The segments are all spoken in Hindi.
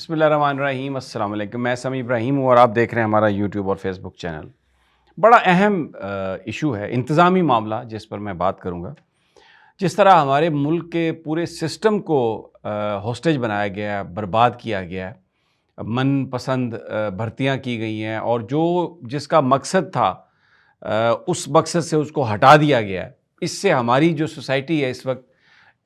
बिस्मिल्लाहिर्रहमानिर्रहीम, अस्सलाम वालेकुम। मैं समी इब्राहिम हूँ और आप देख रहे हैं हमारा यूट्यूब और फेसबुक चैनल। बड़ा अहम इशू है, इंतज़ामी मामला, जिस पर मैं बात करूँगा। जिस तरह हमारे मुल्क के पूरे सिस्टम को हॉस्टेज बनाया गया है, बर्बाद किया गया है, मनपसंद भर्तियाँ की गई हैं और जो जिसका मकसद था उस मकसद से उसको हटा दिया गया है। इससे हमारी जो सोसाइटी है इस वक्त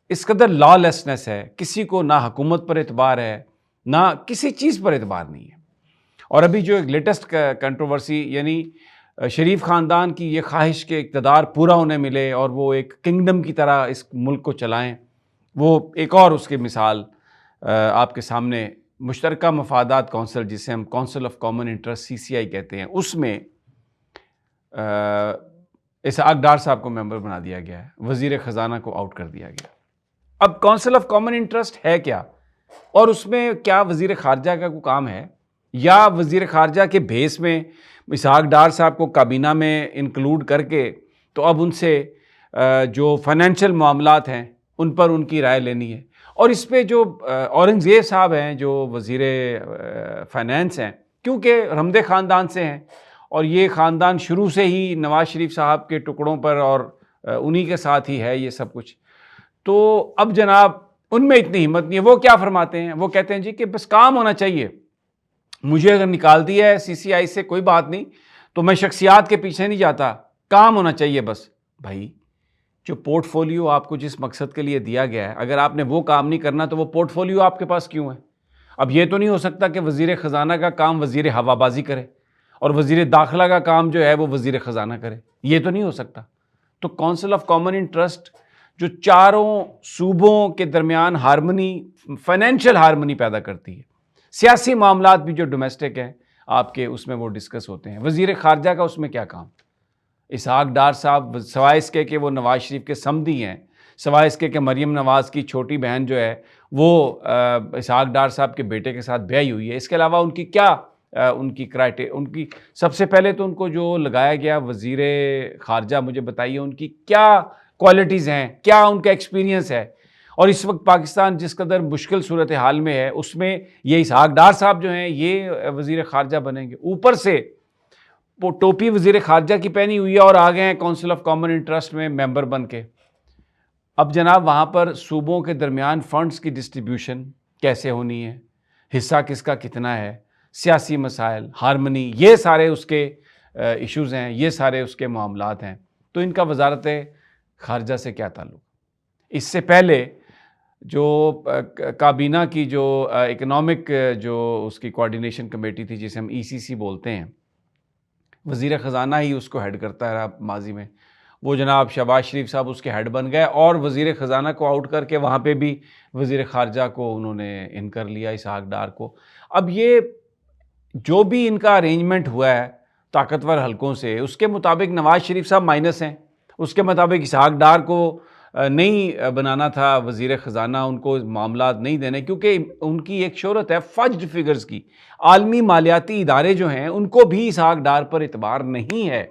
इस कदर लॉलेसनेस है, किसी को ना हुकूमत पर एतबार है, ना किसी चीज़ पर एतबार नहीं है। और अभी जो एक लेटेस्ट कंट्रोवर्सी, यानी शरीफ ख़ानदान की ये ख्वाहिश के इक़्तिदार पूरा उन्हें मिले और वो एक किंगडम की तरह इस मुल्क को चलाएं, वो एक और उसकी मिसाल आपके सामने मुश्तरका मफादात कौंसिल, जिसे हम council of common interest CCI कहते हैं, उसमें इसहाक डार साहब को मेंबर बना दिया गया है, वज़ीर ख़जाना को आउट कर दिया गया। अब काउंसिल ऑफ कॉमन इंटरेस्ट है क्या, और उसमें क्या वज़ीर ख़ारजा का कोई काम है, या वज़ीर ख़ारजा के भेस में इसहाक डार साहब को काबीना में इंक्लूड करके तो अब उनसे जो फाइनेंशियल मामलात हैं उन पर उनकी राय लेनी है। और इस पे जो औरंगज़ेब साहब हैं, जो वज़ीर फ़ाइनेंस हैं, क्योंकि रमदे ख़ानदान से हैं और ये ख़ानदान शुरू से ही नवाज़ शरीफ साहब के टुकड़ों पर और उन्हीं के साथ ही है ये सब कुछ, तो अब जनाब उनमें इतनी हिम्मत नहीं है। वो क्या फरमाते हैं, वो कहते हैं जी कि बस काम होना चाहिए, मुझे अगर निकाल दिया है CCI से कोई बात नहीं, तो मैं शख्सियात के पीछे नहीं जाता, काम होना चाहिए बस। भाई, जो पोर्टफोलियो आपको जिस मकसद के लिए दिया गया है, अगर आपने वो काम नहीं करना तो वो पोर्टफोलियो आपके पास क्यों है? अब ये तो नहीं हो सकता कि वज़ीर ख़जाना का काम वज़ीर हवाबाजी करे और वज़ीर दाखिला का काम जो है वो वज़ीर ख़जाना करे, ये तो नहीं हो सकता। तो काउंसिल ऑफ कॉमन इंटरेस्ट जो चारों सूबों के दरमियान हारमनी, फाइनेंशियल हारमनी पैदा करती है, सियासी मामलात भी जो डोमेस्टिक हैं आपके, उसमें वो डिस्कस होते हैं। वज़ीर ख़ारजा का उसमें क्या काम? इसहाक डार साहब सवाए इसके कि वो नवाज़ शरीफ के समधी हैं, सवाए इसके कि मरीम नवाज़ की छोटी बहन जो है वो इसहाक डार साहब के बेटे के साथ ब्याही हुई है, इसके अलावा उनकी क्या उनकी सबसे पहले तो उनको जो लगाया गया वज़ीर ख़ारजा, मुझे बताइए उनकी क्या क्वालिटीज़ हैं, क्या उनका एक्सपीरियंस है। और इस वक्त पाकिस्तान जिस कदर मुश्किल सूरत हाल में है, उसमें ये इसहाक डार साहब जो हैं ये वज़ीर ख़ारजा बनेंगे, ऊपर से वो टोपी वज़ीर ख़ारजा की पहनी हुई है और आ गए हैं काउंसिल ऑफ कॉमन इंटरेस्ट में मेंबर बन के। अब जनाब वहाँ पर सूबों के दरमियान फ़ंड्स की डिस्ट्रीब्यूशन कैसे होनी है, हिस्सा किसका कितना है, सियासी मसाइल, हारमनी, ये सारे उसके इश्यूज़ हैं, ये सारे उसके मामलात हैं। तो इनका वज़ारत ख़ारजा से क्या ताल्लुक़? इससे पहले जो काबीना की जो इकनॉमिक जो उसकी कोऑर्डिनेशन कमेटी थी, जिसे हम ECC बोलते हैं, वज़ीर ख़जाना ही उसको हेड करता रहा माजी में, वो जनाब शहबाज शरीफ साहब उसके हेड बन गए और वज़ीर ख़जाना को आउट करके वहाँ पे भी वज़ीर ख़ारजा को उन्होंने इन कर लिया, इसहाक डार को। अब ये जो भी इनका अरेंजमेंट हुआ है ताकतवर हलकों से, उसके मुताबिक नवाज़ शरीफ साहब माइनस हैं, उसके मुताबिक इसहाक डार को नहीं बनाना था वज़ीर ख़जाना, उनको मामलात नहीं देने, क्योंकि उनकी एक शोहरत है फज्ड फिगर्स की। आलमी मालियाती इदारे जो हैं उनको भी इसहाक डार पर इतबार नहीं है,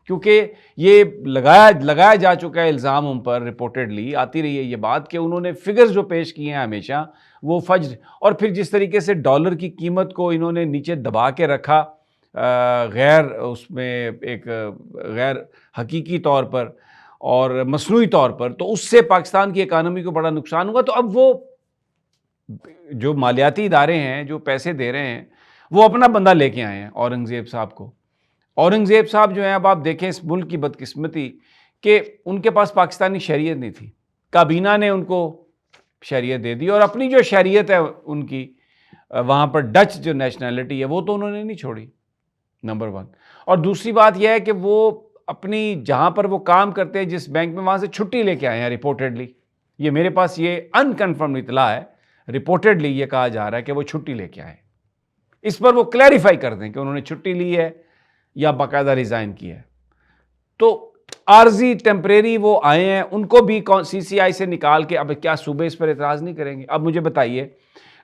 क्योंकि ये लगाया जा चुका है इल्ज़ाम उन पर, रिपोर्टेडली आती रही है ये बात कि उन्होंने फिगर्स जो पेश किए हैं हमेशा वो फज्ड, और फिर जिस तरीके से डॉलर की कीमत को इन्होंने नीचे दबा के रखा गैर उसमें एक गैर हकीकी तौर पर और मसनूई तौर पर, तो उससे पाकिस्तान की इकानमी को बड़ा नुकसान हुआ। तो अब वो जो मालियाती इदारे हैं जो पैसे दे रहे हैं वो अपना बंदा लेके आए हैं औरंगज़ेब साहब को। औरंगज़ेब साहब जो हैं, अब आप देखें इस मुल्क की बदकिस्मती कि उनके पास पाकिस्तानी शरीयत नहीं थी, काबीना ने उनको शरीयत दे दी और अपनी जो शरीयत है उनकी वहाँ पर डच जो नेशनैलिटी है वो तो उन्होंने नहीं छोड़ी, नंबर 1। और दूसरी बात यह है कि वो अपनी जहाँ पर वो काम करते हैं जिस बैंक में, वहाँ से छुट्टी लेके आए हैं रिपोर्टेडली। ये मेरे पास ये अनकन्फर्म इतला है, रिपोर्टेडली ये कहा जा रहा है कि वो छुट्टी लेके आए। इस पर वो क्लैरिफाई कर दें कि उन्होंने छुट्टी ली है या बाकायदा रिज़ाइन किया है। तो आर्जी टेम्परेरी वो आए हैं, उनको भी CCI से निकाल के, अब क्या सूबे इस पर एतराज़ नहीं करेंगे? अब मुझे बताइए,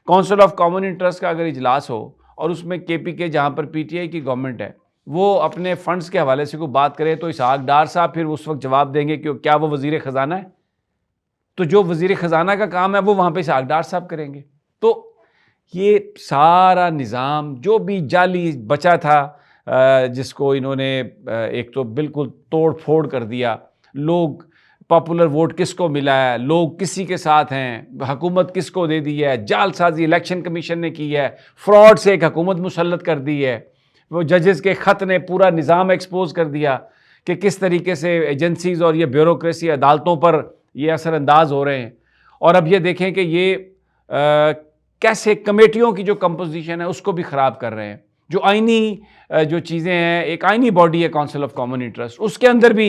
काउंसिल ऑफ कॉमन इंटरेस्ट का अगर इजलास हो और उसमें KPK जहाँ पर PTI की गवर्नमेंट है वो अपने फ़ंड्स के हवाले से कोई बात करे, तो इसहाक डार साहब फिर उस वक्त जवाब देंगे कि क्या वो वज़ीर ख़जाना है? तो जो वज़ीर ख़जाना का काम है वो वहाँ पे इसहाक डार साहब करेंगे। तो ये सारा निज़ाम जो भी जाली बचा था, जिसको इन्होंने एक तो बिल्कुल तोड़ फोड़ कर दिया। लोग पॉपुलर वोट किसको मिला है, लोग किसी के साथ हैं, हुकूमत किसको दे दी है, जालसाजी इलेक्शन कमीशन ने की है, फ्रॉड से एक हुकूमत मुसल्लत कर दी है। वो जजेस के ख़त ने पूरा निज़ाम एक्सपोज कर दिया कि किस तरीके से एजेंसीज़ और ये ब्यूरोक्रेसी अदालतों पर ये असरअंदाज हो रहे हैं। और अब ये देखें कि ये कैसे कमेटियों की जो कंपोजिशन है उसको भी ख़राब कर रहे हैं। जो आइनी जो चीज़ें हैं, एक आइनी बॉडी है काउंसिल ऑफ कॉमन इंटरेस्ट, उसके अंदर भी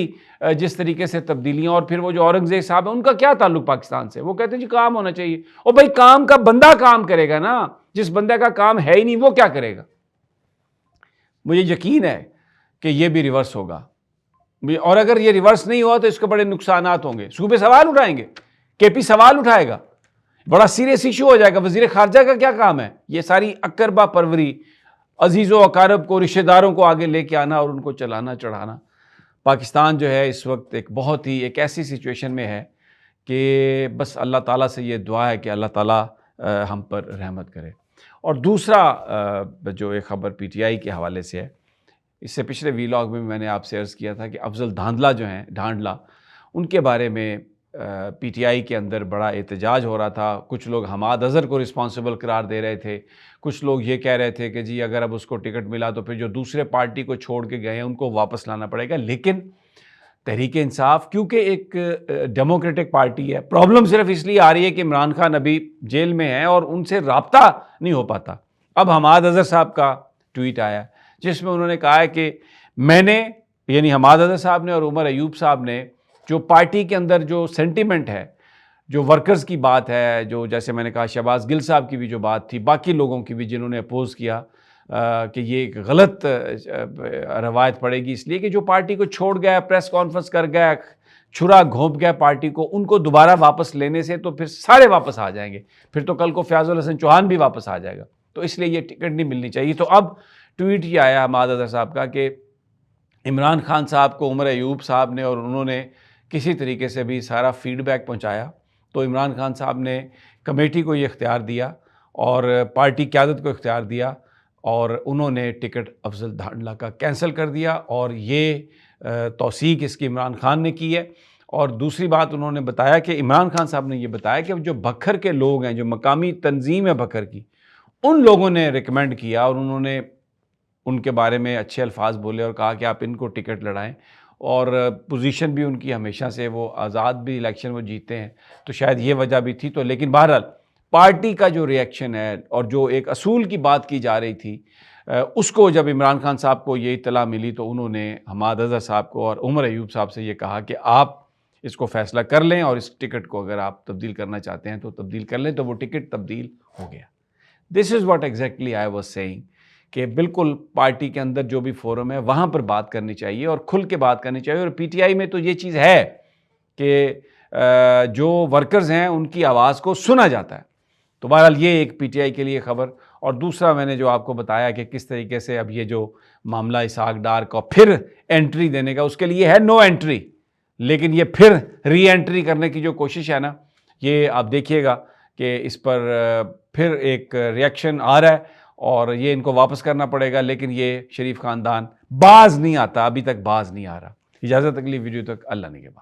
जिस तरीके से तब्दीलियाँ, और फिर वो जो औरंगज़ेब साहब है उनका क्या ताल्लुक पाकिस्तान से, वो कहते हैं जी काम होना चाहिए। और भाई काम का बंदा काम करेगा ना, जिस बंदे का काम है ही नहीं वो क्या करेगा। मुझे यकीन है कि ये भी रिवर्स होगा, और अगर ये रिवर्स नहीं हुआ तो इसके बड़े नुकसानात होंगे। सूबे सवाल उठाएंगे, केपी सवाल उठाएगा, बड़ा सीरियस इशू हो जाएगा। वजीर खारजा का क्या काम है, ये सारी अकरबा परवरी, अजीज़ो अकारब को, रिश्तेदारों को आगे लेके आना और उनको चलाना चढ़ाना। पाकिस्तान जो है इस वक्त एक बहुत ही एक ऐसी सिचुएशन में है कि बस अल्लाह ताला से ये दुआ है कि अल्लाह ताला हम पर रहमत करे। और दूसरा जो एक ख़बर पीटीआई के हवाले से है, इससे पिछले वीलॉग में मैंने आपसे अर्ज़ किया था कि अफजल धांधला जो हैं, ढांडला, उनके बारे में पीटीआई के अंदर बड़ा एहतजाज हो रहा था। कुछ लोग हमाद अज़हर को रिस्पॉन्सिबल करार दे रहे थे, कुछ लोग ये कह रहे थे कि जी अगर अब उसको टिकट मिला तो फिर जो दूसरे पार्टी को छोड़ के गए हैं उनको वापस लाना पड़ेगा। लेकिन तहरीक इंसाफ क्योंकि एक डेमोक्रेटिक पार्टी है, प्रॉब्लम सिर्फ इसलिए आ रही है कि इमरान खान अभी जेल में है और उनसे रब्ता नहीं हो पाता। अब हमाद अज़हर साहब का ट्वीट आया जिसमें उन्होंने कहा है कि मैंने, यानी हमाद अज़हर साहब ने और उमर अयूब साहब ने, जो पार्टी के अंदर जो सेंटिमेंट है, जो वर्कर्स की बात है, जो जैसे मैंने कहा शहबाज गिल साहब की भी जो बात थी, बाकी लोगों की भी जिन्होंने अपोज़ किया कि ये एक गलत रवायत पड़ेगी, इसलिए कि जो पार्टी को छोड़ गया, प्रेस कॉन्फ्रेंस कर गया, छुरा घोंप गया पार्टी को, उनको दोबारा वापस लेने से तो फिर सारे वापस आ जाएंगे, फिर तो कल को फयाजुल हसन चौहान भी वापस आ जाएगा, तो इसलिए ये टिकट नहीं मिलनी चाहिए। तो अब ट्वीट ये आया हमाद अज़हर साहब का कि इमरान खान साहब को उमर अयूब साहब ने और उन्होंने किसी तरीके से भी सारा फीडबैक पहुंचाया, तो इमरान खान साहब ने कमेटी को ये इख्तियार दिया और पार्टी क़यादत को इख्तियार दिया और उन्होंने टिकट अफजल धांडला का कैंसिल कर दिया। और ये तौसीक इसकी इमरान खान ने की है। और दूसरी बात उन्होंने बताया कि इमरान खान साहब ने ये बताया कि जो बखर के लोग हैं, जो मकामी तंजीम है बखर की, उन लोगों ने रिकमेंड किया और उन्होंने उनके बारे में अच्छे अल्फाज बोले और कहा कि आप इनको टिकट लड़ाएं। और पोजीशन भी उनकी हमेशा से, वो आज़ाद भी इलेक्शन वो जीते हैं, तो शायद ये वजह भी थी। तो लेकिन बहरहाल पार्टी का जो रिएक्शन है और जो एक असूल की बात की जा रही थी, उसको जब इमरान खान साहब को ये इत्तला मिली तो उन्होंने हमाद अज़हर साहब को और उमर अयूब साहब से ये कहा कि आप इसको फ़ैसला कर लें और इस टिकट को अगर आप तब्दील करना चाहते हैं तो तब्दील कर लें। तो वो टिकट तब्दील हो गया। This is what exactly I was saying कि बिल्कुल पार्टी के अंदर जो भी फोरम है वहाँ पर बात करनी चाहिए और खुल के बात करनी चाहिए। और पीटीआई में तो ये चीज़ है कि जो वर्कर्स हैं उनकी आवाज़ को सुना जाता है। तो बहरहाल ये एक पीटीआई के लिए ख़बर। और दूसरा मैंने जो आपको बताया कि किस तरीके से अब ये जो मामला इसहाक डार का फिर एंट्री देने का, उसके लिए है नो एंट्री, लेकिन ये फिर री एंट्री करने की जो कोशिश है ना, ये आप देखिएगा कि इस पर फिर एक रिएक्शन आ रहा है और ये इनको वापस करना पड़ेगा। लेकिन ये शरीफ ख़ानदान बाज नहीं आता, अभी तक बाज नहीं आ रहा। इजाज़त अगली वीडियो तक, अल्लाह ने के बाद।